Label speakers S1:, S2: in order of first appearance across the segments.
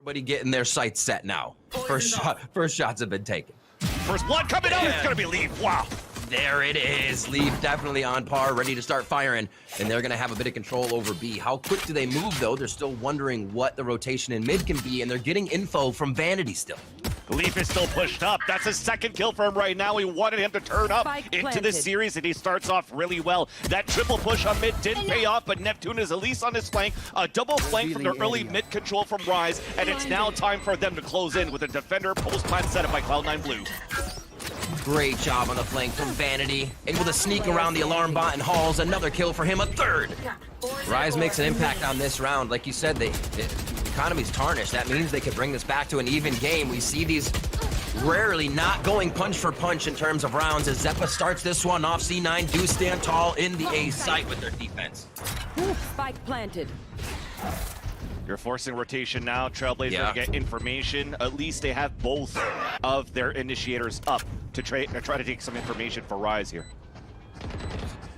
S1: Everybody getting their sights set now. First shots have been taken.
S2: First blood coming out, it's gonna be Leaf. Wow.
S1: There it is. Leaf definitely on par, ready to start firing, and they're gonna have a bit of control over B. How quick do they move though? They're still wondering what the rotation in mid can be, and they're getting info from Vanity still.
S2: Leaf is still pushed up. That's his second kill for him right now. We wanted him to turn up into this series, and he starts off really well. That triple push on mid didn't pay off, but Neptune is at least on his flank. A double flank from the early mid control from Rise, and it's now time for them to close in with a defender post-plant setup by Cloud9 Blue.
S1: Great job on the flank from Vanity. Able to sneak around the alarm bot and hauls another kill for him, a third. Rise makes an impact on this round. Like you said, the economy's tarnished. That means they could bring this back to an even game. We see these rarely not going punch for punch in terms of rounds as Zeppa starts this one off. C9 do stand tall in the A site with their defense.
S3: Spike planted.
S2: You're forcing rotation now. Trailblazer to get information. At least they have both of their initiators up to try to take some information for Rise here.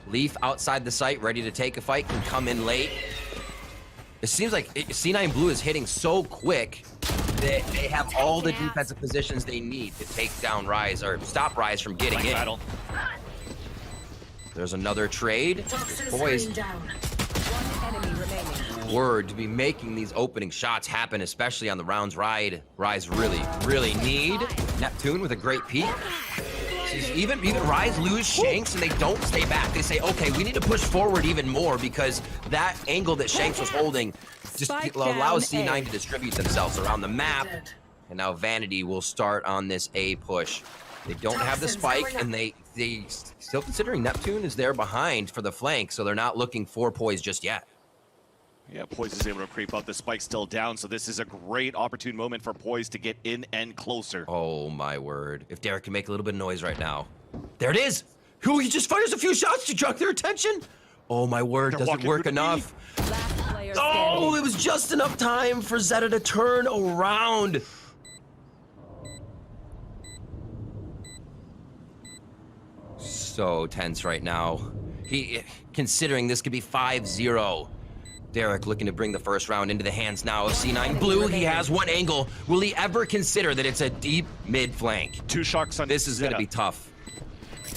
S1: Leaf outside the site, ready to take a fight, can come in late. It seems like C9 Blue is hitting so quick that they have all the defensive positions they need to take down Rise, or stop Rise from getting in.
S2: Battle.
S1: There's another trade. Boys, word to be making these opening shots happen, especially on the rounds Rise really need. Neptune with a great peek. Even Rise lose Shanks and they don't stay back. They say, okay, we need to push forward even more because that angle that Shanks was holding just allows C9 to distribute themselves around the map. And now Vanity will start on this A push. They don't have the spike, and they still considering Neptune is there behind for the flank, so they're not looking for Poise just yet.
S2: Yeah, Poise is able to creep up. The spike's still down, so this is a great opportune moment for Poise to get in and closer.
S1: Oh my word. If Derek can make a little bit of noise right now. There it is! Who, he just fires a few shots to draw their attention? Oh my word, doesn't work enough. Oh, it was just enough time for Zeta to turn around. So tense right now. Considering this could be 5-0. Derek looking to bring the first round into the hands now of C9 Blue. He has one angle. Will he ever consider that it's a deep mid flank?
S2: Two sharks on
S1: This is going to be tough.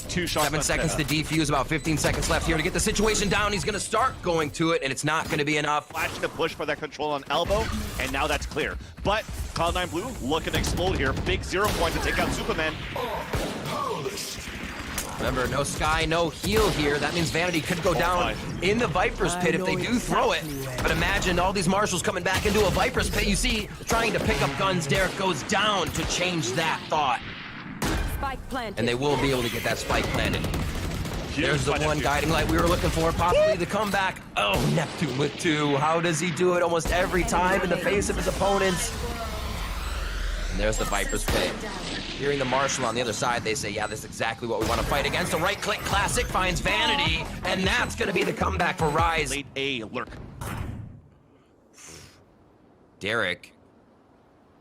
S2: 2 shots.
S1: 7 seconds to defuse, about 15 seconds left here to get the situation down. He's going to start going to it, and it's not going to be enough.
S2: Flash to push for that control on elbow, and now that's clear. But Cloud9 Blue looking to explode here. Big 0 point to take out Superman.
S1: Remember, no Sky, no heal here. That means Vanity could go down in the Viper's pit if they do throw it. But imagine all these Marshals coming back into a Viper's pit. You see, trying to pick up guns, Derek goes down to change that thought.
S3: Spike planted.
S1: And they will be able to get that spike planted. There's the one guiding light we were looking for, possibly the comeback. Oh, Neptune with 2. How does he do it almost every time in the face of his opponents? And there's the Viper's pit. Hearing the Marshal on the other side, they say, yeah, this is exactly what we want to fight against. A right-click classic finds Vanity, and that's going to be the comeback for Rise.
S2: Late A lurk.
S1: Derek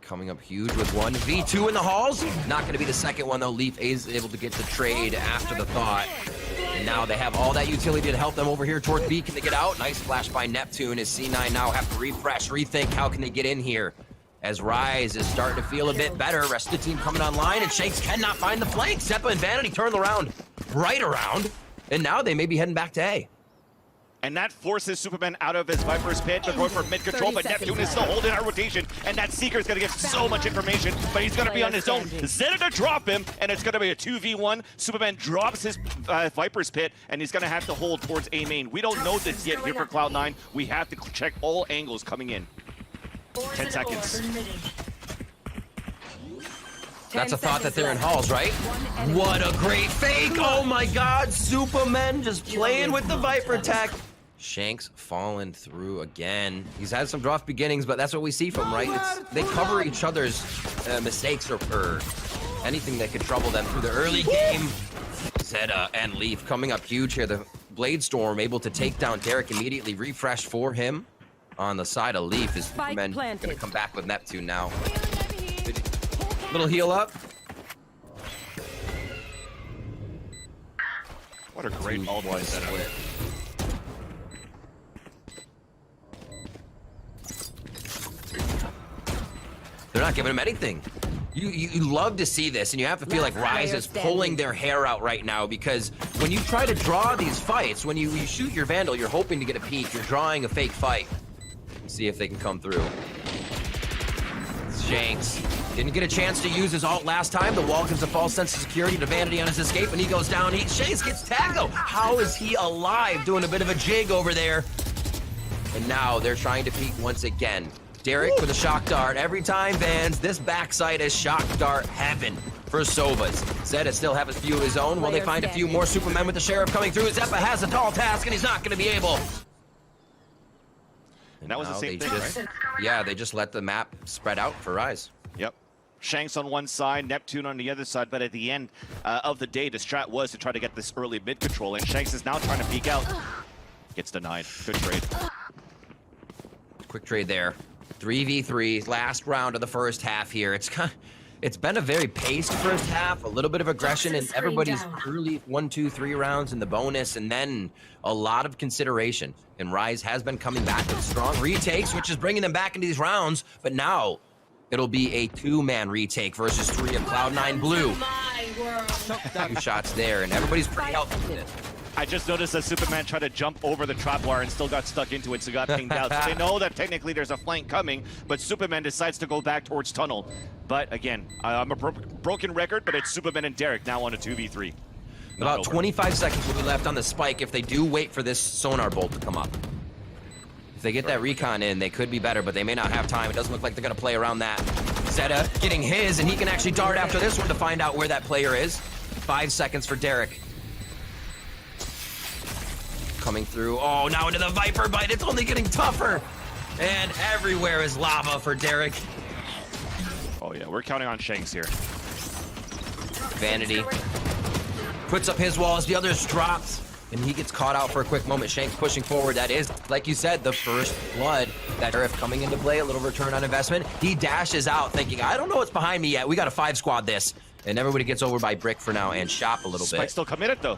S1: coming up huge with one. V2 in the halls. Not going to be the second one, though. Leaf is able to get the trade after the thought. And now they have all that utility to help them over here toward B. Can they get out? Nice flash by Neptune as C9 now have to refresh, rethink how can they get in here. As Rise is starting to feel a bit better. Rest of the team coming online, and Shanks cannot find the flank. Zeppa and Vanity turn around, right around, and now they may be heading back to A.
S2: And that forces Superman out of his Viper's pit. They're going for mid-control, but Neptune is still holding our rotation, and that Seeker is going to get so much information, but he's going to be on his own. Zeta to drop him, and it's going to be a 2v1. Superman drops his Viper's pit, and he's going to have to hold towards A main. We don't know this yet here for Cloud9. We have to check all angles coming in. 10 seconds.
S1: That's a thought that they're in halls, right? What a great fake! Oh my god, Superman just playing with the Viper tech. Shanks falling through again. He's had some rough beginnings, but that's what we see from him, right? They cover each other's mistakes or anything that could trouble them through the early game. Zeta and Leaf coming up huge here. The Blade Storm able to take down Derek immediately. Refresh for him. On the side of Leaf is Superman going to come back with Neptune now. Little heal up.
S2: What a great ult by Zeta.
S1: They're not giving him anything. You love to see this, and you have to feel like Rise is pulling their hair out right now, because when you try to draw these fights, when you shoot your Vandal, you're hoping to get a peek. You're drawing a fake fight. See if they can come through. Shanks didn't get a chance to use his ult last time. The wall gives a false sense of security to Vanity on his escape, and he goes down. Shanks gets tagged, though. How is he alive? Doing a bit of a jig over there. And now they're trying to peek once again. Derek with a shock dart. Every time, Vans, this backside is shock dart heaven for Sovas. Zeta still have a few of his own while they find a few more Supermen with the Sheriff coming through. Zeppa has a tall task, and he's not going to be able.
S2: And that was the same thing, right?
S1: Yeah, they just let the map spread out for Rise.
S2: Yep. Shanks on one side, Neptune on the other side, but at the end of the day, the strat was to try to get this early mid control, and Shanks is now trying to peek out. Gets denied. Good trade.
S1: Quick trade there. 3v3, last round of the first half here. It's been a very paced first half, a little bit of aggression in everybody's early 1, 2, 3 rounds in the bonus, and then a lot of consideration. And Rise has been coming back with strong retakes, which is bringing them back into these rounds, but now it'll be a 2-man retake versus 3 of Cloud9 Blue. 2 shots there, and everybody's pretty healthy with it.
S2: I just noticed that Superman tried to jump over the trap wire and still got stuck into it, so got pinged out. So they know that technically there's a flank coming, but Superman decides to go back towards tunnel. But again, I'm a broken record, but it's Superman and Derek now on a 2v3.
S1: About 25 seconds will be left on the spike if they do wait for this sonar bolt to come up. If they get that recon in, they could be better, but they may not have time. It doesn't look like they're going to play around that. Zeta getting his, and he can actually dart after this one to find out where that player is. 5 seconds for Derek. Coming through. Oh, now into the Viper bite. It's only getting tougher. And everywhere is lava for Derek.
S2: Oh, yeah. We're counting on Shanks here.
S1: Vanity puts up his wall as the others drops, and he gets caught out for a quick moment. Shanks pushing forward. That is, like you said, the first blood. That Sheriff coming into play, a little return on investment. He dashes out thinking, I don't know what's behind me yet. We got to 5-squad this. And everybody gets over by Brick for now and Shop a little bit.
S2: Spike still committed, though.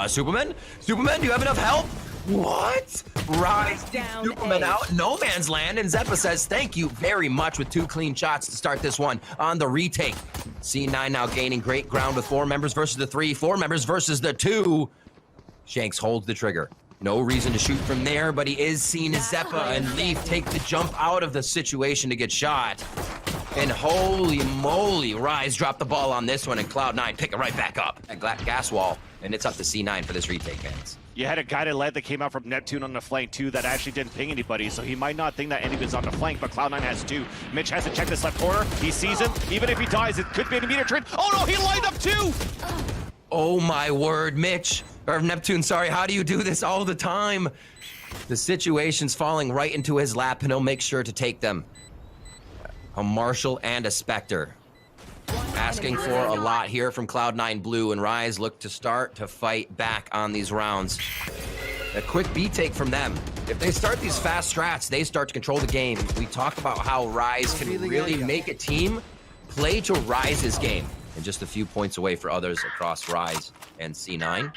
S1: Superman? Superman, do you have enough help? What? Rise down Superman out. No man's land. And Zeppa says, thank you very much with 2 clean shots to start this one on the retake. C9 now gaining great ground with 4 members versus the 3. 4 members versus the 2. Shanks holds the trigger. No reason to shoot from there, but he is seen as Zeppa, and Leaf take the jump out of the situation to get shot. And holy moly, Rise dropped the ball on this one, and Cloud9 pick it right back up. That gas wall, and it's up to C9 for this retake, fans.
S2: You had a guy that came out from Neptune on the flank, too, that actually didn't ping anybody, so he might not think that anybody's on the flank, but Cloud9 has 2. Mitch has to check this left corner. He sees him. Even if he dies, it could be a meter trade. Oh, no, he lined up 2!
S1: Oh, my word, Mitch. Or Neptune, sorry. How do you do this all the time? The situation's falling right into his lap, and he'll make sure to take them. A Marshal and a Spectre. Asking for a lot here from Cloud9 Blue, and Rise look to start to fight back on these rounds. A quick B take from them. If they start these fast strats, they start to control the game. We talk about how Rise can really make a team play to Rise's game. And just a few points away for others across Rise and C9.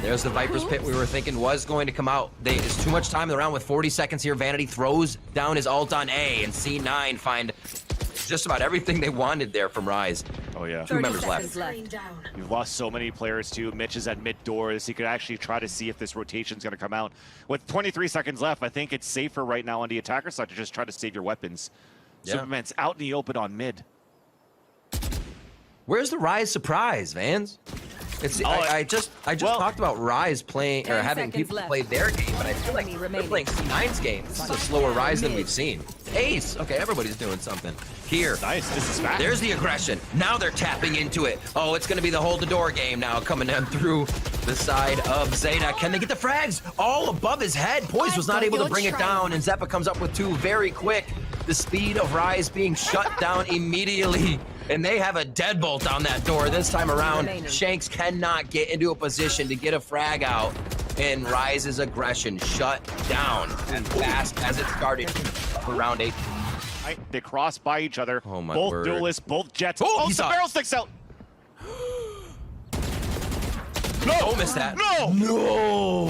S1: There's the Viper's Pit we were thinking was going to come out. There's too much time in the round with 40 seconds here. Vanity throws down his ult on A, and C9 find just about everything they wanted there from Rise.
S2: Oh, yeah.
S1: 2 members left.
S2: You've lost so many players, too. Mitch is at mid doors. He could actually try to see if this rotation's going to come out. With 23 seconds left, I think it's safer right now on the attacker side to just try to save your weapons. Yeah. Superman's out in the open on mid.
S1: Where's the Rise surprise, Vans? It's I just talked about Rise playing or having people play their game, but I feel like they're playing C9's game. This is a slower Rise than we've seen. Ace. Okay, everybody's doing something. Here.
S2: Nice. This is fast.
S1: There's the aggression. Now they're tapping into it. Oh, it's going to be the hold the door game now coming down through the side of Zeta. Can they get the frags? All above his head. Poise was not able to bring it down, and Zeppa comes up with 2 very quick. The speed of Rise being shut down immediately. And they have a deadbolt on that door this time around. Shanks cannot get into a position to get a frag out. And Rise's aggression shut down as fast as it started for round 8.
S2: Right, they cross by each other.
S1: Oh my
S2: both
S1: word.
S2: duelists, both jets.
S1: Oh,
S2: the barrel sticks out.
S1: No! Don't miss that.
S2: No!
S1: No!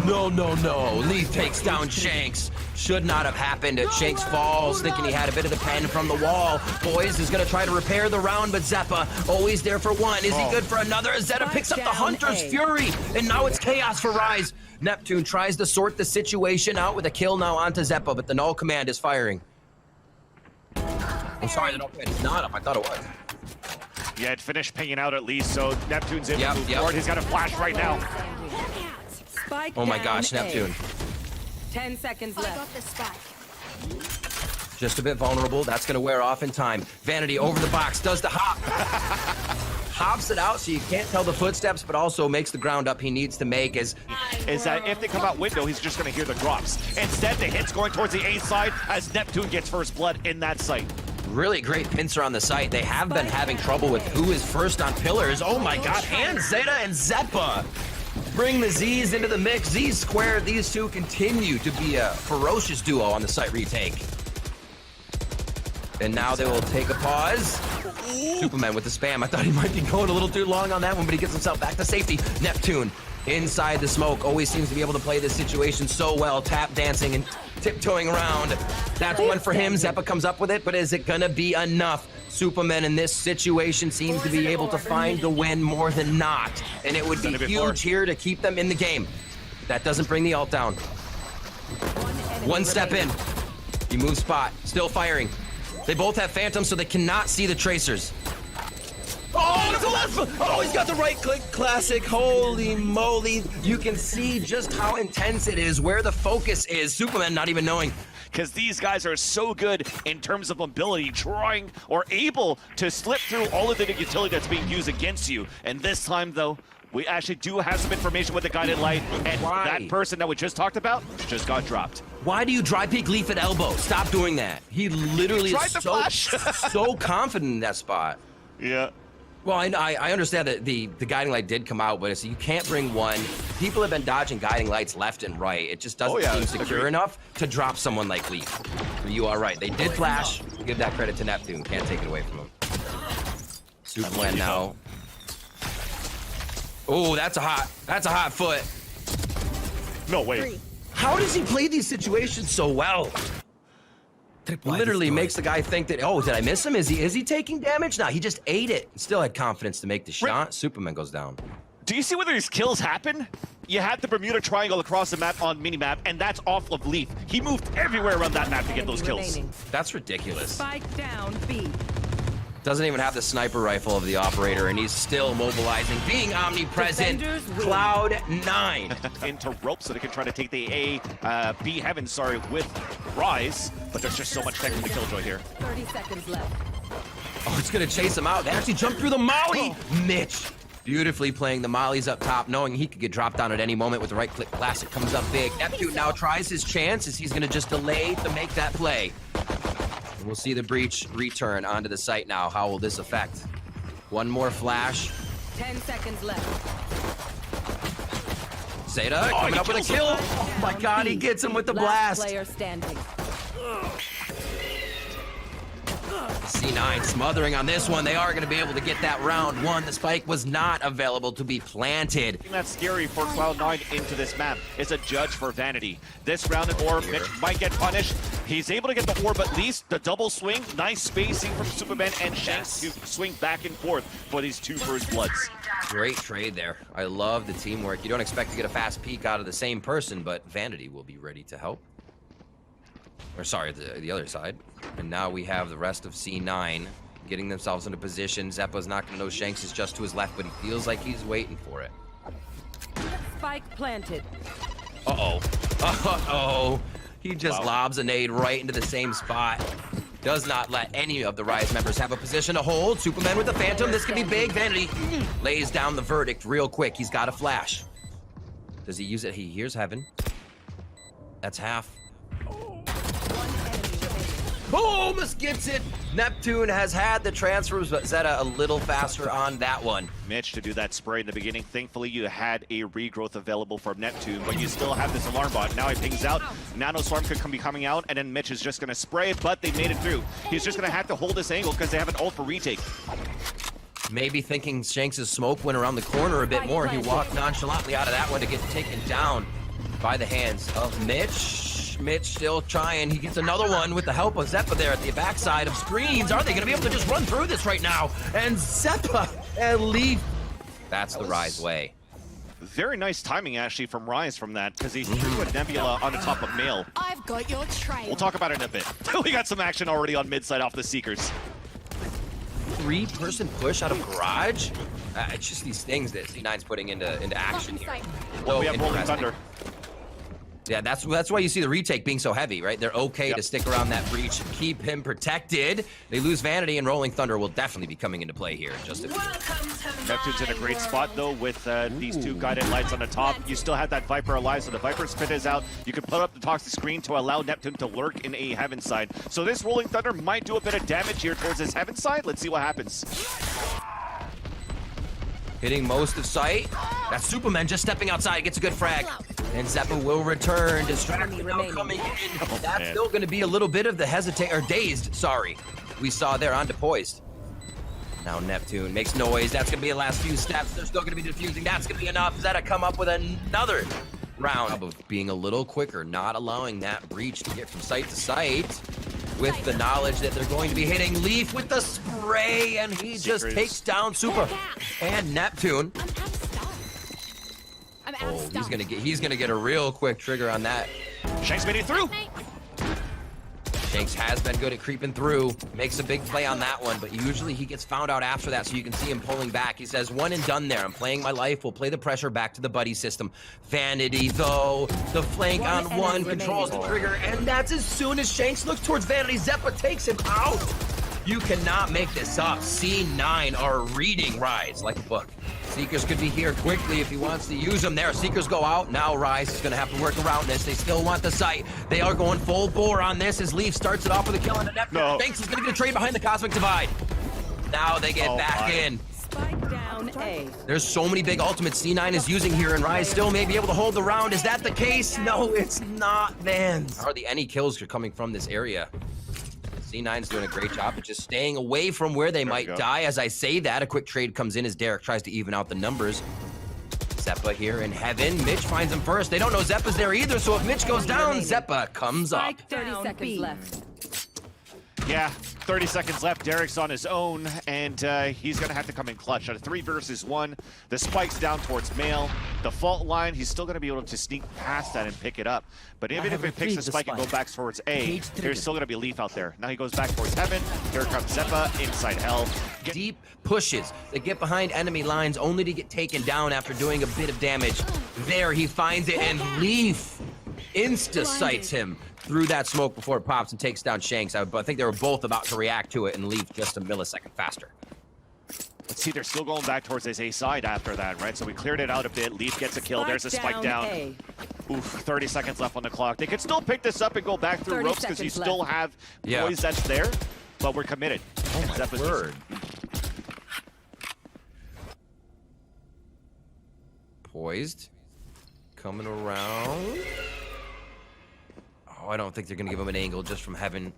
S1: No, no, no. Leaf takes down Shanks. should not have happened. Shanks falls, thinking he had a bit of the pen from the wall. Boys is going to try to repair the round, but Zeppa always there for one. Is he good for another? Zeta picks up the Hunter's Fury, and now it's chaos for Rise. Neptune tries to sort the situation out with a kill now onto Zeppa, but the null command is firing. I'm sorry, the null command is not up. I thought it was.
S2: Yeah, it finished pinging out at least, so Neptune's in to move forward. He's got a flash right now.
S3: Spike
S1: Oh my
S3: down
S1: gosh,
S3: A.
S1: Neptune.
S3: 10 seconds
S4: I
S3: left.
S4: got the spike.
S1: Just a bit vulnerable. That's going to wear off in time. Vanity over the box, does the hop. Hops it out so you can't tell the footsteps, but also makes the ground up he needs to make is
S2: That if they come out window, he's just going to hear the drops. Instead, the hit's going towards the A side as Neptune gets first blood in that site.
S1: really great pincer on the site. They have been having trouble with who is first on pillars. Oh my god, and Zeta and Zeppa. Bring the Z's into the mix. Z's squared. These two continue to be a ferocious duo on the site retake. And now they will take a pause. Superman with the spam. I thought he might be going a little too long on that one, but he gets himself back to safety. Neptune inside the smoke. Always seems to be able to play this situation so well. Tap dancing and tiptoeing around. That's one for him. Zeppa comes up with it, but is it gonna be enough? Superman in this situation seems to be able to find the win more than not. And it would be huge here to keep them in the game. That doesn't bring the ult down. One step in. He moves spot. Still firing. They both have phantoms, so they cannot see the tracers. Oh, it's a left foot! Oh, he's got the right click classic. Holy moly. You can see just how intense it is, where the focus is. Superman not even knowing.
S2: Because these guys are so good in terms of mobility, trying or able to slip through all of the utility that's being used against you. And this time, though, we actually do have some information with the guided light, and that person that we just talked about just got dropped.
S1: Why do you dry peek leaf at elbow? Stop doing that. He literally is so confident in that spot.
S2: Yeah.
S1: Well, I understand that the guiding light did come out, but it's, you can't bring one. People have been dodging guiding lights left and right. It just doesn't seem secure enough to drop someone like Leaf. You are right. They did flash. Give that credit to Neptune. Can't take it away from him. Superman now. Oh, that's a hot foot.
S2: No way.
S1: How does he play these situations so well? Literally makes the guy think that, oh, did I miss him? Is he taking damage? No, he just ate it. Still had confidence to make the shot. Superman goes down.
S2: Do you see where these kills happen? You had the Bermuda Triangle across the map on minimap, and that's off of Leaf. He moved everywhere around that map to get those kills.
S1: That's ridiculous.
S3: Spike down B.
S1: Doesn't even have the sniper rifle of the operator, and he's still mobilizing, being omnipresent. CLOUD9
S2: into rope so they can try to take the B heaven, with Rise, but there's just so much tech in the killjoy here.
S3: 30 seconds left.
S1: Oh, it's gonna chase him out. They actually jumped through the molly. Mitch beautifully playing the mollies up top, knowing he could get dropped down at any moment with the right click classic. Comes up big. Neptune now tries his chance as he's gonna just delay to make that play. And we'll see the breach return onto the site now. How will this affect? One more flash.
S3: 10 seconds left.
S1: Zeta coming up with a kill. Oh my god, he gets him with the blast.
S3: Player standing.
S1: C9 smothering on this one. They are going to be able to get that round one. The spike was not available to be planted.
S2: That's scary for Cloud9 into this map. It's a judge for Vanity. This round an orb, Mitch might get punished. He's able to get the orb at least. The double swing, nice spacing from Superman and Shanks to swing back and forth for these two first bloods.
S1: Great trade there. I love the teamwork. You don't expect to get a fast peek out of the same person, but Vanity will be ready to help. Or sorry, the other side. And now we have the rest of C9 getting themselves into position. Zeppa's not going to know Shanks is just to his left, but he feels like he's waiting for it.
S3: Spike planted.
S1: Uh-oh. Uh-oh. He just lobs a nade right into the same spot. Does not let any of the Rise members have a position to hold. Superman with the Phantom. This could be big. Vanity lays down the verdict real quick. He's got a flash. Does he use it? He hears Heaven. That's half. Almost gets it. Neptune has had the transfers, but Zeta a little faster on that one.
S2: Mitch to do that spray in the beginning. Thankfully, you had a regrowth available from Neptune, but you still have this alarm bot. Now he pings out. Nano Swarm could be coming out, and then Mitch is just going to spray, but they made it through. He's just going to have to hold this angle because they have an ult for retake.
S1: Maybe thinking Shanks' smoke went around the corner a bit more. He walked nonchalantly out of that one to get taken down by the hands of Mitch. Mitch still trying. He gets another one with the help of Zeppa there at the backside of screens. Are they going to be able to just run through this right now? And Zeppa and Leaf. That's the Rise way.
S2: Very nice timing, actually, from Rise from that, because he threw a Nebula on the top of Mail.
S4: I've got your trail.
S2: We'll talk about it in a bit. We got some action already on mid side off the Seekers.
S1: 3-person push out of Garage? It's just these things that C9's putting into action here.
S2: Well, we
S1: So
S2: have Rolling
S1: interesting.
S2: Thunder.
S1: Yeah, that's why you see the retake being so heavy, right? They're okay to stick around that breach and keep him protected. They lose Vanity, and Rolling Thunder will definitely be coming into play here in just a few.
S2: Neptune's in a great spot, though, with these two guided lights on the top. You still have that Viper alive, so the Viper spit is out. You can put up the toxic screen to allow Neptune to lurk in a Heaven side. So this Rolling Thunder might do a bit of damage here towards his Heaven side. Let's see what happens.
S1: Hitting most of sight. That's Superman just stepping outside, gets a good frag. And Zeppa will return. Distracted now coming in. That's still going to be a little bit of the dazed, sorry. We saw there on Poised. Now Neptune makes noise. That's going to be the last few steps. They're still going to be defusing. That's going to be enough. Zeta come up with another round of being a little quicker, not allowing that breach to get from site to site. With the knowledge that they're going to be hitting Leaf with the spray, and he just takes down Super and Neptune. Oh, he's gonna get a real quick trigger on that.
S2: Shanks made it through.
S1: Shanks has been good at creeping through, makes a big play on that one, but usually he gets found out after that, so you can see him pulling back. He says, one and done there. I'm playing my life. We'll play the pressure back to the buddy system. Vanity, though, the flank on one, controls the trigger, and that's as soon as Shanks looks towards Vanity, Zeppa takes him out. You cannot make this up. C9 are reading Rise like a book. Seekers could be here quickly if he wants to use them there. Seekers go out. Now Rise is going to have to work around this. They still want the site. They are going full bore on this as Leaf starts it off with a kill on the Neptune.
S2: No.
S1: Thanks is going to get a trade behind the Cosmic Divide. Now they get back in.
S3: Spike down A.
S1: There's so many big ultimates C9 is using here, and Rise still may be able to hold the round. Is that the case? No, it's not, Vans. Hardly any kills are coming from this area. C9's doing a great job of just staying away from where they might die. As I say that, a quick trade comes in as Derek tries to even out the numbers. Zeppa here in Heaven. Mitch finds him first. They don't know Zeppa's there either, so if Mitch goes down, Zeppa comes up.
S3: 30 seconds left.
S2: Yeah, 30 seconds left. Derek's on his own, and he's going to have to come in clutch. At a 3 versus 1, the spike's down towards Mail. The fault line, he's still going to be able to sneak past that and pick it up. But even if it picks the spike and go back towards A, there's still going to be Leaf out there. Now he goes back towards Heaven. Here comes Zeppa inside Hell.
S1: Deep pushes. They get behind enemy lines only to get taken down after doing a bit of damage. There he finds it, and Leaf insta-sights him through that smoke before it pops and takes down Shanks. I think they were both about to react to it and leave just a millisecond faster.
S2: Let's see, they're still going back towards his A side after that, right? So we cleared it out a bit. Leaf gets a kill. There's a spike down.
S3: A.
S2: Oof, 30 seconds left on the clock. They could still pick this up and go back through
S3: 30
S2: ropes because you
S3: seconds
S2: still
S3: left.
S2: have noise that's there, but we're committed.
S1: Oh my
S2: Zeppa's
S1: word. Poised. Coming around. Oh, I don't think they're going to give him an angle just from Heaven.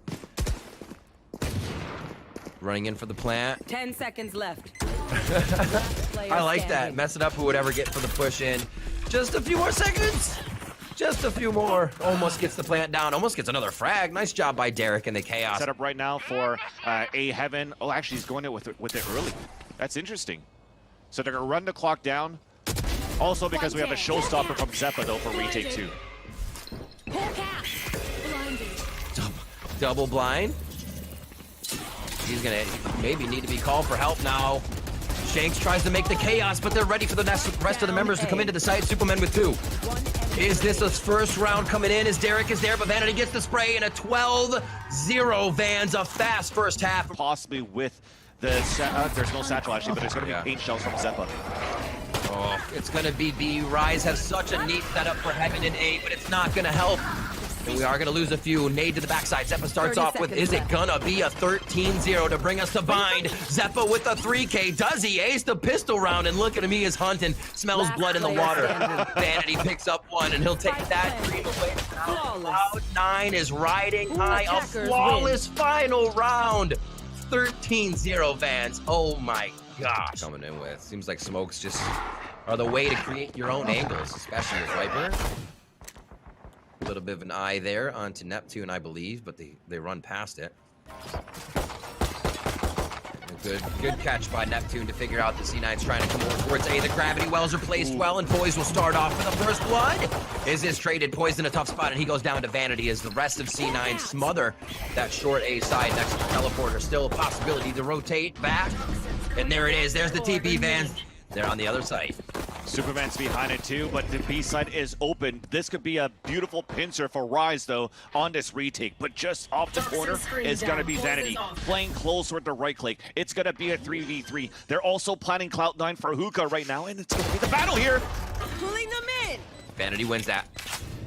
S1: Running in for the plant.
S3: 10 seconds left.
S1: I like that. Mess it up who would ever get for the push in. Just a few more seconds. Just a few more. Almost gets the plant down. Almost gets another frag. Nice job by Derek and the Chaos.
S2: Set up right now for A Heaven. Oh, actually, he's going in with it early. That's interesting. So they're going to run the clock down. Also because we have a showstopper from Zeppa, though, for retake 2.
S1: Double blind. He's gonna maybe need to be called for help now. Shanks tries to make the chaos, but they're ready for the rest of the members to come into the site. Superman with 2. Is this a first round coming in as Derek is there, but Vanity gets the spray and a 12-0 Vans, a fast first half.
S2: Possibly with the, there's no satchel actually, but there's going to be paint shells from Zeppa.
S1: Oh, it's gonna be B. Rise have such a neat setup for Heaven and A, but it's not gonna help. And we are gonna lose a few. Nade to the backside. Zeppa starts off with, is it gonna be a 13-0 to bring us to bind? Zeppa with a 3K. Does he ace the pistol round? And look at him, he is hunting. Smells blood in the water. Vanity picks up one, and he'll take that dream away. CLOUD9 is riding high. A flawless final round. 13-0 Vans. Oh my gosh. Coming in with. Seems like smokes just are the way to create your own angles, especially with Viper. A little bit of an eye there onto Neptune, I believe, but they run past it. Good catch by Neptune to figure out the C9's trying to come over towards A. The gravity wells are placed well, and Poise will start off for the first blood. Is traded. Poise in a tough spot, and he goes down to Vanity as the rest of C9 smother that short A side next to the teleporter. Still a possibility to rotate back. And there it is. There's the TP Vans. They're on the other side.
S2: Superman's behind it too, but the B side is open. This could be a beautiful pincer for Rise though on this retake, but just off the corner is going to be Vanity playing close with the right click. It's going to be a 3v3. They're also planning Cloud9 for Hookah right now, and it's going to be the battle here.
S4: Pulling them in.
S1: Vanity wins that.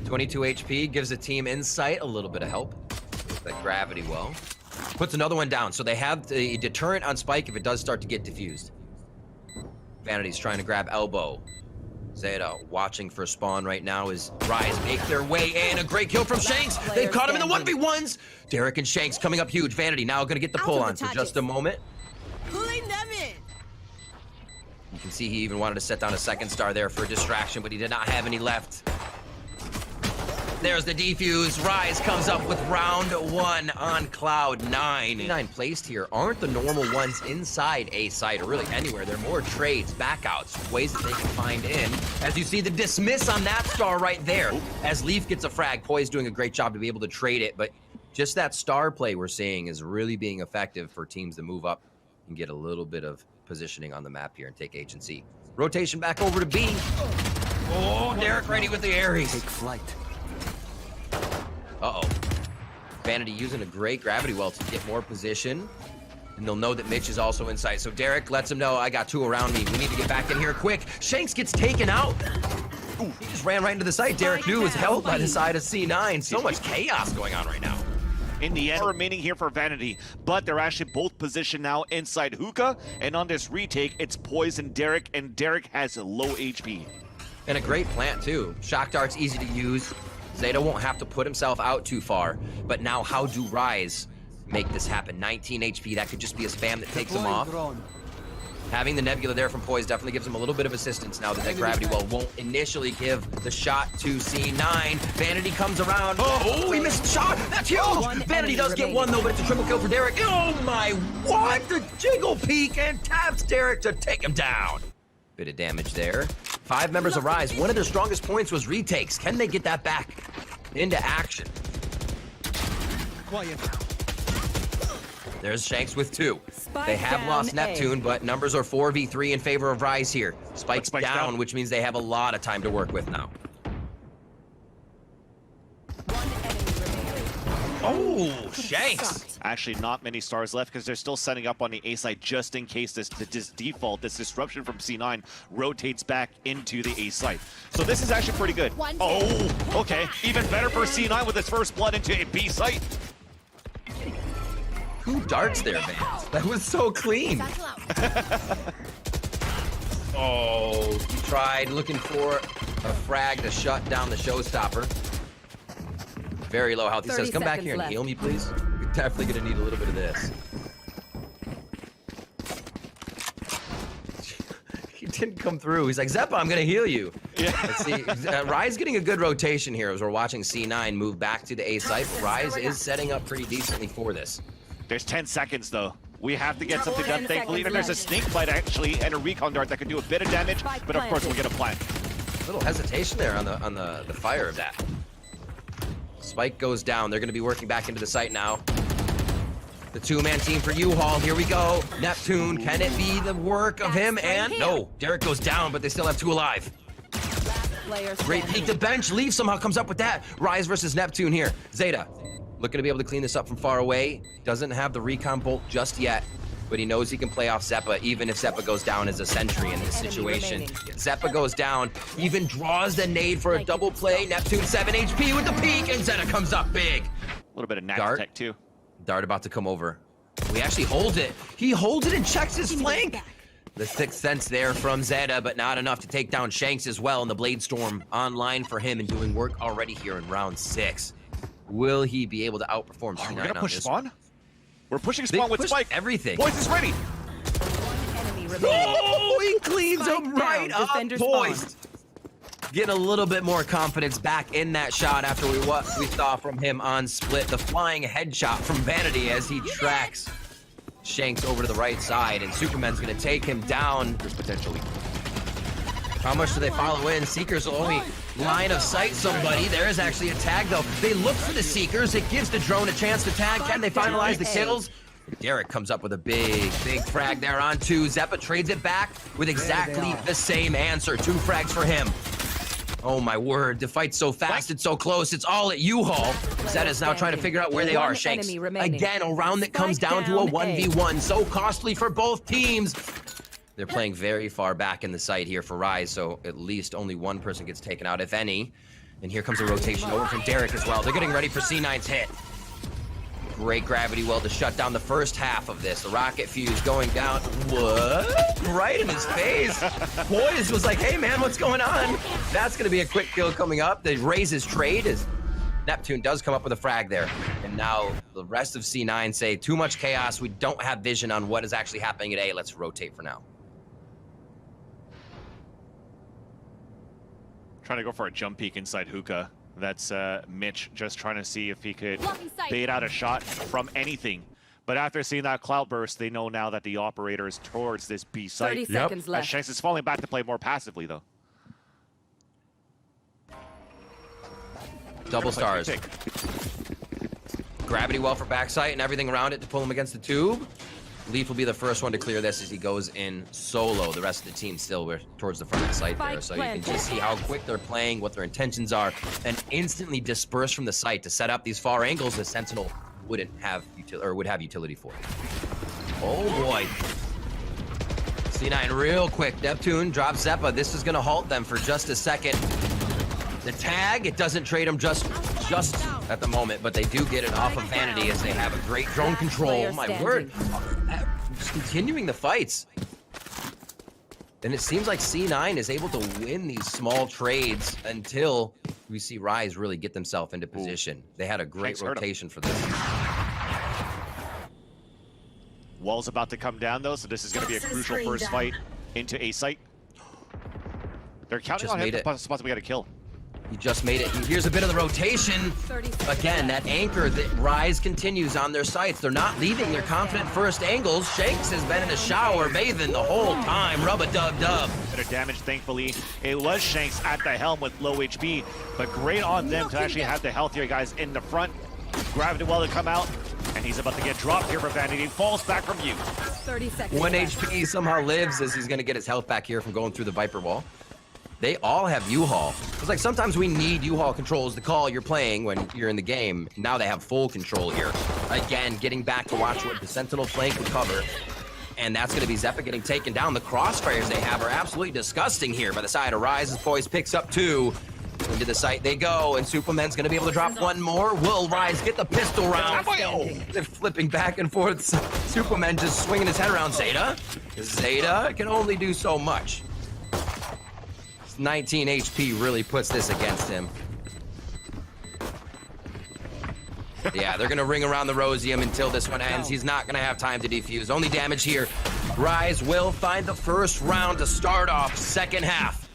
S1: 22 HP gives the team insight, a little bit of help with that gravity well. Puts another one down, so they have the deterrent on Spike if it does start to get diffused. Vanity's trying to grab elbow. Zeta watching for spawn right now as Rise make their way in. A great kill from Shanks. They've caught him in the 1v1s. Derek and Shanks coming up huge. Vanity now going to get the pull on for just a moment.
S4: Pulling them in.
S1: You can see he even wanted to set down a second star there for a distraction, but he did not have any left. There's the defuse. Rise comes up with round 1 on Cloud9. 9 placed here aren't the normal ones inside A side or really anywhere. They're more trades, backouts, ways that they can find in. As you see the dismiss on that star right there. As Leaf gets a frag, Poise doing a great job to be able to trade it, but just that star play we're seeing is really being effective for teams to move up and get a little bit of positioning on the map here and take H and C. Rotation back over to B. Oh, Derek ready with the Aries.
S5: Take flight.
S1: Uh-oh. Vanity using a great gravity well to get more position. And they'll know that Mitch is also inside. So Derek lets him know, I got 2 around me. We need to get back in here quick. Shanks gets taken out. Ooh, he just ran right into the site. Derek knew was held by the side of C9. So much chaos going on right now.
S2: In the end, remaining here for Vanity, but they're actually both positioned now inside Hookah. And on this retake, it's Poise and Derek has a low HP.
S1: And a great plant, too. Shock dart's easy to use. Zeta won't have to put himself out too far, but now how do Rise make this happen? 19 HP, that could just be a spam that takes him off. Having the Nebula there from Poise definitely gives him a little bit of assistance now that that gravity well won't initially give the shot to C9. Vanity comes around. Oh, he missed the shot. That's huge. Vanity does get 1 though, but it's a triple kill for Derek. Oh my, what? The jiggle peek and taps Derek to take him down. Bit of damage there. 5 members of Rise. One of their strongest points was retakes. Can they get that back into action?
S5: Quiet.
S1: There's Shanks with 2.
S3: Spike
S1: They have
S3: down
S1: lost
S3: A.
S1: Neptune, but numbers are 4v3 in favor of Rise here. Spike's
S2: Spike's
S1: down,
S2: down,
S1: which means they have a lot of time to work with now.
S3: One enemy remaining.
S1: Oh, Shanks!
S2: Actually, not many stars left because they're still setting up on the A side just in case this default, this disruption from C9 rotates back into the A side. So this is actually pretty good. Oh, okay. Even better for C9 with his first blood into a B site.
S1: 2 darts there, man. That was so clean. Oh, he tried looking for a frag to shut down the showstopper. Very low health. He says, come back here and heal me, please. We're definitely going to need a little bit of this. He didn't come through. He's like, Zeppa, I'm going to heal you.
S2: Yeah.
S1: Let's see. Rise getting a good rotation here as we're watching C9 move back to the A site. But Rise is setting up pretty decently for this.
S2: There's 10 seconds though. We have to get something done. Thankfully, and there's a snake fight actually and a recon dart that could do a bit of damage, but of course we'll get a plant.
S1: A little hesitation there on the fire of that. Spike goes down. They're going to be working back into the site now. The 2-man team for U-Haul. Here we go. Neptune. Can it be the work of him? And no. Derek goes down, but they still have 2 alive. Great peek to bench. Leaf somehow comes up with that. Rise versus Neptune here. Zeta looking to be able to clean this up from far away. Doesn't have the recon bolt just yet, but he knows he can play off Zeppa even if Zeppa goes down as a sentry in this situation. Zeppa goes down, even draws the nade for a double play. Neptune 7 HP with the peek, and Zeta comes up big.
S2: A little bit of nat
S1: Dart.
S2: tech too.
S1: Dart about to come over. He actually holds it. He holds it and checks his flank. The 6th sense there from Zeta, but not enough to take down Shanks as well. And the Blade Storm online for him and doing work already here in round 6. Will he be able to outperform C9
S2: We're gonna
S1: on
S2: push
S1: this
S2: spawn?
S1: one?
S2: We're pushing
S1: They
S2: spawn with
S1: pushed
S2: Spike.
S1: everything.
S2: Boys is ready.
S3: One enemy remaining.
S1: Oh, he cleans
S3: Spike
S1: him right
S3: down,
S1: up,
S3: defender
S1: poised. getting a little bit more confidence back in that shot after what we saw from him on split. The flying headshot from Vanity as he tracks Shanks over to the right side, and Superman's gonna take him down potentially. How much do they follow in? Seekers will only line of sight somebody. There is actually a tag though. They look for the Seekers. It gives the drone a chance to tag. Can they finalize the kills? Derek comes up with a big frag there on 2. Zeppa trades it back with exactly the same answer. 2 frags for him. Oh my word, the fight's so fast, it's so close, it's all at U-Haul. Zeta's now trying to figure out where they are, Shanks. Again, a round that comes down to a 1v1. So costly for both teams. They're playing very far back in the site here for Rise, so at least only one person gets taken out, if any. And here comes a rotation over from Derek as well. They're getting ready for C9's hit. Great gravity well to shut down the first half of this. The rocket fuse going down. What? Right in his face. Poise was like, hey man, what's going on? That's gonna be a quick kill coming up. They raise his trade as Neptune does come up with a frag there. And now the rest of C9 say, too much chaos. We don't have vision on what is actually happening at A. Let's rotate for now.
S2: Trying to go for a jump peek inside hookah. That's Mitch just trying to see if he could bait out a shot from anything. But after seeing that cloud burst, they know now that the operator is towards this B site.
S3: 30 seconds left.
S2: Shanks is falling back to play more passively, though.
S1: Double stars. Gravity well for backside and everything around it to pull him against the tube. Leaf will be the first one to clear this as he goes in solo. The rest of the team still were towards the front of the site there. So you can just see how quick they're playing, what their intentions are, and instantly disperse from the site to set up these far angles that Sentinel would have utility for. Oh boy. C9 real quick. Neptune drops Zeppa. This is gonna halt them for just a second. The tag, it doesn't trade them just at the moment, but they do get it off of Vanity as they have a great drone control. My word, just continuing the fights. And it seems like C9 is able to win these small trades until we see Rise really get themselves into position. They had a great rotation for this.
S2: Wall's about to come down, though, so this is going to be a crucial first fight into A site. They're counting on him to possibly get a kill.
S1: He just made it. Here's a bit of the rotation. Again, that anchor that Rise continues on their sights. They're not leaving their confident first angles. Shanks has been in the shower bathing the whole time. Rub-a-dub-dub.
S2: Better damage, thankfully. It was Shanks at the helm with low HP, but great on them to actually have the healthier guys in the front. Gravity well to come out, and he's about to get dropped here for Vanity. Falls back from you.
S3: 30 seconds.
S1: 1 HP somehow lives as he's going to get his health back here from going through the Viper wall. They all have U-Haul. It's like sometimes we need U-Haul controls to call you're playing when you're in the game. Now they have full control here. Again, getting back to watch what the Sentinel flank would cover. And that's going to be Zeppa getting taken down. The crossfires they have are absolutely disgusting here by the side of Rise. As Poise picks up 2. Into the site they go, and Superman's going to be able to drop 1 more. Will Rise get the pistol round? They're flipping back and forth. Superman just swinging his head around. Zeta can only do so much. 19 HP really puts this against him. Yeah, they're gonna ring around the Rosium until this one ends. He's not gonna have time to defuse. Only damage here. Rise will find the first round to start off second half.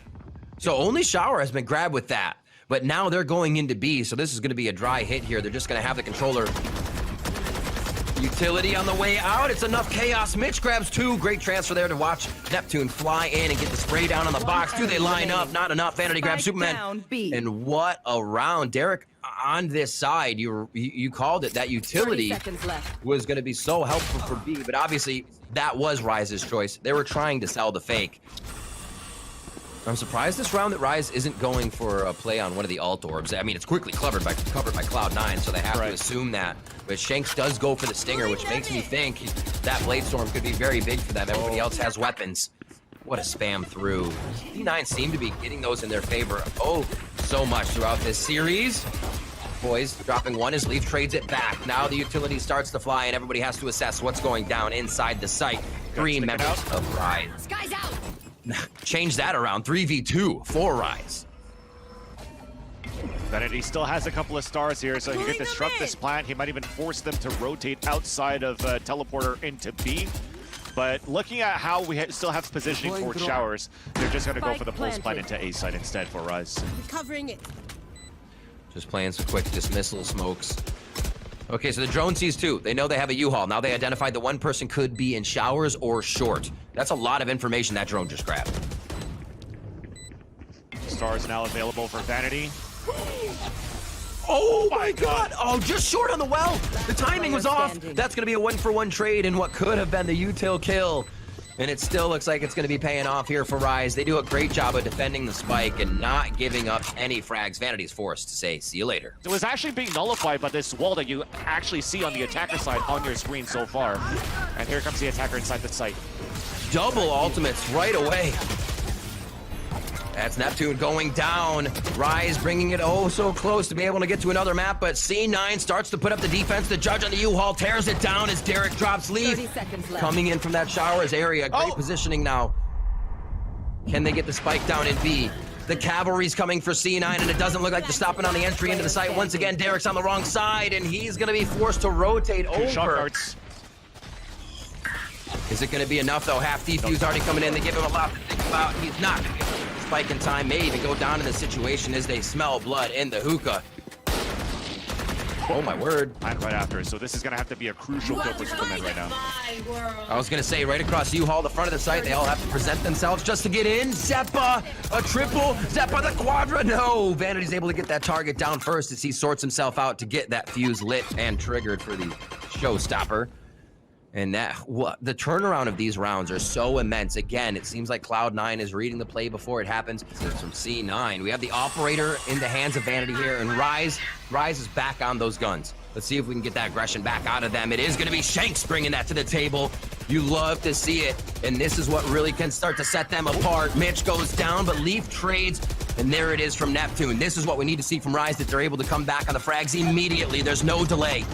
S1: So only Shower has been grabbed with that. But now they're going into B, so this is gonna be a dry hit here. They're just gonna have the controller. Utility on the way out. It's enough chaos. Mitch grabs 2. Great transfer there to watch Neptune fly in and get the spray down on the box. Do they line up? Not enough. Vanity grabs Superman. And what a round. Derek, on this side, you called it. That utility was going to be so helpful for B, but obviously that was Rise's choice. They were trying to sell the fake. I'm surprised this round that Rise isn't going for a play on one of the alt orbs. I mean, it's quickly covered by CLOUD9, so they have to assume that. But Shanks does go for the Stinger, which makes me think that Blade Storm could be very big for them. Everybody else has weapons. What a spam through. C9 seem to be getting those in their favor so much throughout this series. Boys dropping 1 as Leaf trades it back. Now the utility starts to fly, and everybody has to assess what's going down inside the site. 3 members of Rise.
S3: Sky's out.
S1: Change that around. 3v2 for Rise.
S2: Vanity still has a couple of stars here, so he could disrupt this plant. He might even force them to rotate outside of teleporter into B. But looking at how we still have positioning for Showers, they're just going to go for the pulse plan into A side instead for Rise.
S4: Covering it.
S1: Just playing some quick dismissal smokes. Okay, so the drone sees two. They know they have a U-Haul. Now they identified the one person could be in showers or short. That's a lot of information that drone just grabbed.
S2: Star is now available for Vanity.
S1: Oh my god! Oh, just short on the well! The timing was off! That's gonna be a 1-for-1 trade in what could have been the util kill. And it still looks like it's gonna be paying off here for Rise. They do a great job of defending the spike and not giving up any frags. Vanity's forced to say, see you later.
S2: It was actually being nullified by this wall that you actually see on the attacker side on your screen so far. And here comes the attacker inside the site.
S1: Double ultimates right away. That's Neptune going down. Rise bringing it oh so close to be able to get to another map, but C9 starts to put up the defense. The judge on the U-Haul tears it down as Derek drops leaf.
S3: 30 seconds left.
S1: Coming in from that showers area. Great positioning now. Can they get the spike down in B? The cavalry's coming for C9, and it doesn't look like they're stopping on the entry into the site. Once again, Derek's on the wrong side, and he's going to be forced to rotate over.
S2: Shot darts.
S1: Is it going to be enough, though? Half defuse already coming in. They give him a lot to think about. He's not going to get the spike in time. May even go down in the situation as they smell blood in the hookah. Oh, my word.
S2: And right after. So this is going to have to be a crucial kill for Superman right now.
S1: I was going to say, right across U-Haul, the front of the site, they all have to present themselves just to get in. Zeppa, a triple. Zeppa, the quadra. No. Vanity's able to get that target down first as he sorts himself out to get that fuse lit and triggered for the showstopper. And that the turnaround of these rounds are so immense. Again, it seems like Cloud9 is reading the play before it happens. So it's from C9. We have the operator in the hands of Vanity here, and Rise is back on those guns. Let's see if we can get that aggression back out of them. It is going to be Shanks bringing that to the table. You love to see it, and this is what really can start to set them apart. Mitch goes down, but Leaf trades, and there it is from Neptune. This is what we need to see from Rise, that they're able to come back on the frags immediately. There's no delay.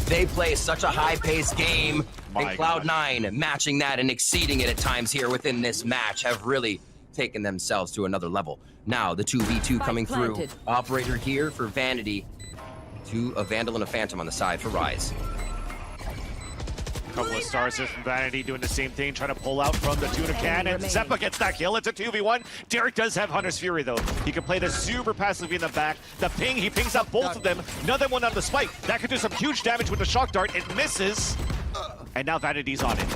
S1: They play such a high-paced game, and Cloud9 matching that and exceeding it at times here within this match have really taken themselves to another level. Now, the 2v2 coming through. Operator here for Vanity. A Vandal and a Phantom on the side for Rise.
S2: A couple of stars here from Vanity doing the same thing, trying to pull out from the tuna can, and Zeppa gets that kill. It's a 2v1. Derek does have Hunter's Fury, though. He can play this super passively in the back. The ping, he pings up both of them. Another one on the spike. That could do some huge damage with the shock dart. It misses. And now Vanity's on it.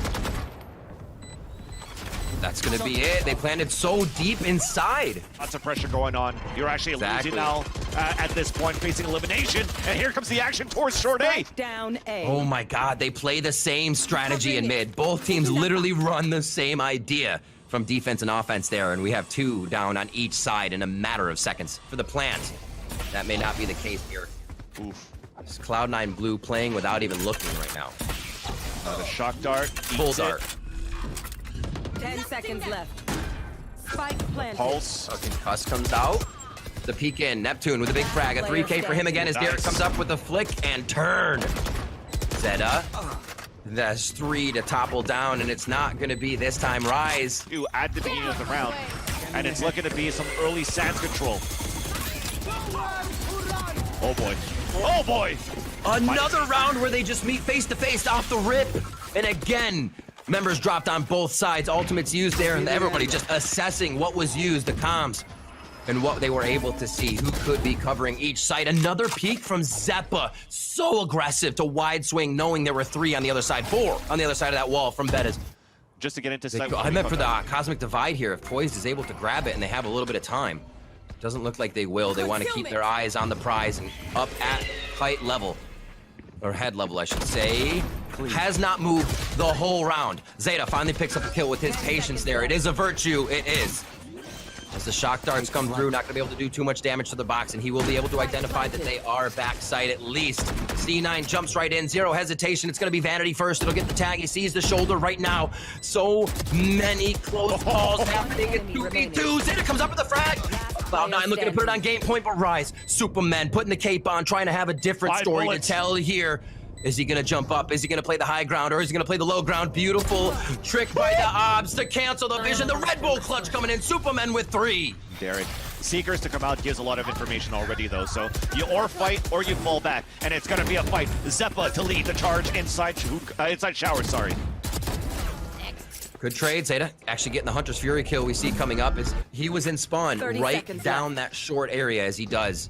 S1: That's going to be it. They planted so deep inside.
S2: Lots of pressure going on. You're actually losing now at this point, facing elimination. And here comes the action towards short A.
S3: Down A.
S1: Oh my god, they play the same strategy in mid. Both teams literally run the same idea from defense and offense there, and we have two down on each side in a matter of seconds for the plant. That may not be the case here.
S2: Oof.
S1: It's Cloud9 Blue playing without even looking right now.
S2: The shock dart.
S1: Full dart.
S3: 10 seconds left. Spike planted.
S2: Pulse.
S1: Cuss comes out. The peek in. Neptune with a big frag. A 3K for him again as Derek comes up with a flick and turn. Zeta. That's 3 to topple down, and it's not going to be this time Rise.
S2: At the beginning of the round. And it's looking to be some early SANS control. Oh boy. Oh boy!
S1: Another round where they just meet face to face off the rip. And again, members dropped on both sides. Ultimates used there, and everybody just assessing what was used, the comms, and what they were able to see. Who could be covering each site. Another peek from Zeppa. So aggressive to wide swing, knowing there were 3 on the other side. 4 on the other side of that wall from Bettas.
S2: Just to get into site.
S1: I meant for the Cosmic Divide here. If Poised is able to grab it and they have a little bit of time. Doesn't look like they will. They want to keep their eyes on the prize and up at height level. Or head level, I should say. Has not moved the whole round. Zeta finally picks up a kill with his patience there. It is a virtue. It is. As the shock darts come through, not going to be able to do too much damage to the box, and he will be able to identify that they are backside at least. C9 jumps right in, 0 hesitation. It's going to be Vanity first. It'll get the tag. He sees the shoulder right now. So many close calls happening in 2v2. Zeta comes up with the frag. Cloud9 looking to put it on game point, but Rise, Superman putting the cape on, trying to have a different story to tell here. Is he going to jump up? Is he going to play the high ground, or is he going to play the low ground? Beautiful trick by the Obs to cancel the vision. The Red Bull clutch coming in. Superman with 3.
S2: Derek. Seekers to come out gives a lot of information already, though. So you or fight or you fall back, and it's going to be a fight. Zeppa to lead the charge inside shower. Sorry.
S1: Good trade, Zeta. Actually getting the Hunter's Fury kill we see coming up is he was in spawn
S3: 30
S1: right
S3: seconds
S1: down that short area as he does.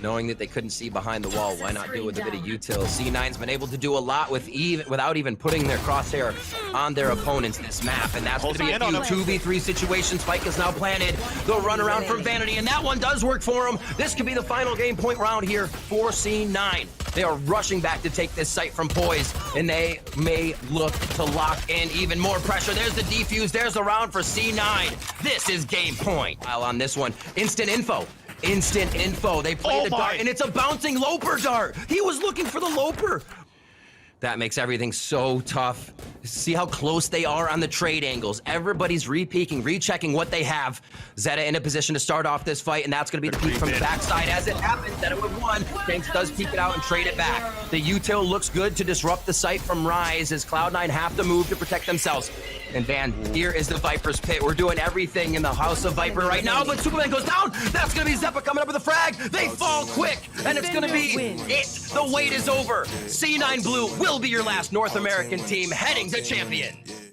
S1: Knowing that they couldn't see behind the wall, why not do it with a bit of util? C9's been able to do a lot with without even putting their crosshair on their opponents this map, and that's going to be a few 2v3 situation. Spike is now planted. They'll run around from Vanity, and that one does work for him. This could be the final game point round here for C9. They are rushing back to take this site from Poise, and they may look to lock in even more pressure. There's the defuse. There's the round for C9. This is game point. While on this one, instant info. Instant info. They play the dart, and it's a bouncing Loper dart. He was looking for the Loper. That makes everything so tough. See how close they are on the trade angles. Everybody's re-peeking, rechecking what they have. Zeta in a position to start off this fight, and that's going to be the peek from the backside. As it happens, Zeta with one. Shanks does peek it out and trade it back. The util looks good to disrupt the site from Rise as Cloud9 have to move to protect themselves. And Van, here is the Viper's pit. We're doing everything in the House of Viper right now, but Superman goes down. That's going to be Zeppa coming up with a frag. They fall quick, and it's going to be it. The wait is over. C9 Blue will be your last North American team heading to champion.